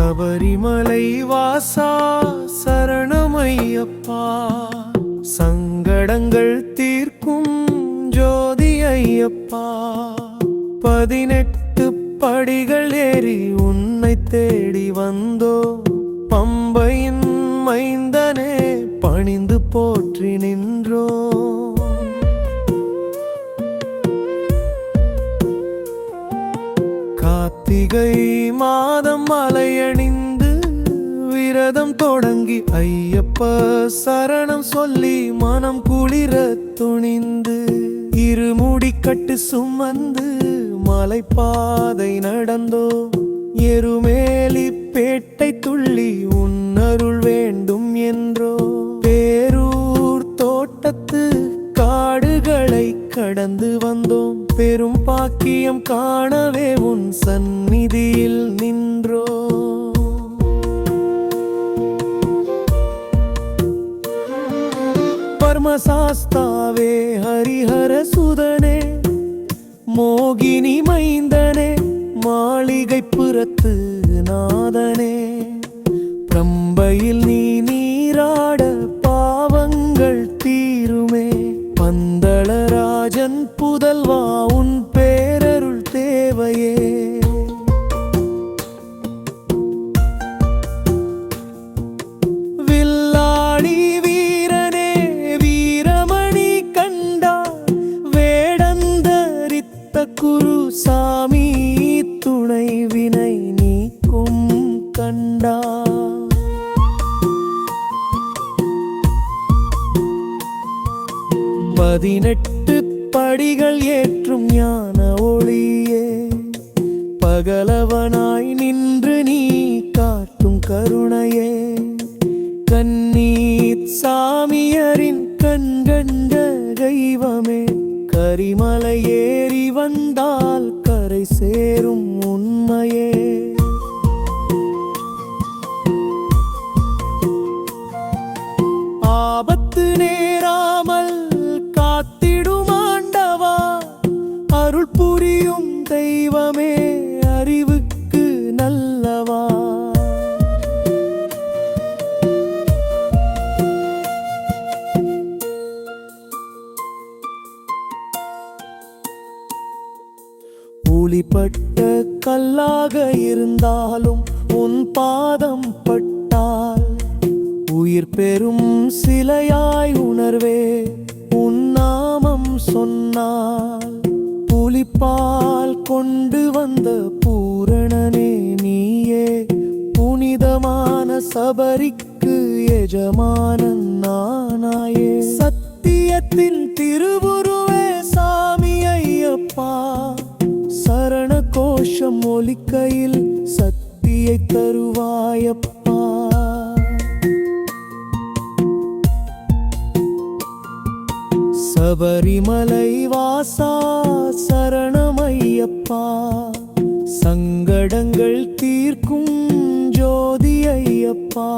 சபரிமலை வாசா சரணமையப்பா, சங்கடங்கள் தீர்க்கும் ஜோதி ஐயப்பா. 18 படிகள் ஏறி உன்னை தேடி வந்தோ, பம்பையின் மைந்தனே பணிந்து போற்றி நின்றோ. கார்த்திகை மாதம் மலையணிந்து விரதம் தொடங்கி ஐயப்ப சரணம் சொல்லி மனம் குளிர துணிந்து, இருமுடிக்கட்டு சுமந்து மலைப்பாதை நடந்தோ, எருமேலி பேட்டை துள்ளி உன்னருள் வேண்டும் என்றோ. பேரூர் தோட்டத்து காடுகளை கடந்து வந்தோம், பெரும் பாக்கியம் காணவே உன் சந்நிதியில் நின்றோ. பரமசாஸ்தாவே ஹரிஹர சுதனே, மோகினி மைந்தனே மாளிகை புறத்து நாதனே, பிரம்பையில் நீ நீராட பாவங்கள் தீருமே. பந்தளராஜன் புதல்வா உன் பேரருள் தேவையே. வில்லாளி வீரனே வீரமணி கண்டா, வேடந்தரித்த குருசாமி துணை வினை நீக்கும் கண்டா. 18 படிகள் ஏற்றும் ஞான ஒளியே, பகலவனாய் நின்று நீ காட்டும் கருணையே. கண்ணீர் சாமியரின் கண்கண்ட தெய்வமே, கரிமலை ஏறி வந்தால் கரை சேரும் உண்மையே. ஆபத்து நேராமல் காத்திடும் ஆண்டவா, அருள் புரியும் தெய்வமே அறிவுக்கு நல்லவா. ஊழிப்பட்ட கல்லாக இருந்தாலும் உன் பாதம் பட்டால் உயிர் பெறும் சிலையாய் உணர்வே. உன் நாமம் சொன்னால் புலிப்பால் கொண்டு வந்த பூரணனே நீயே. புனிதமான சபரிக்கு எஜமானன் நானாயே. சத்தியத்தின் திருவுருவே சாமி ஐயப்பா, சரண கோஷம் ஒலிக்கையில் சக்தியை தருவாயப்பா. சபரிமலை வாசா சரணமையப்பா, சங்கடங்கள் தீர்க்கும் ஜோதி ஐயப்பா.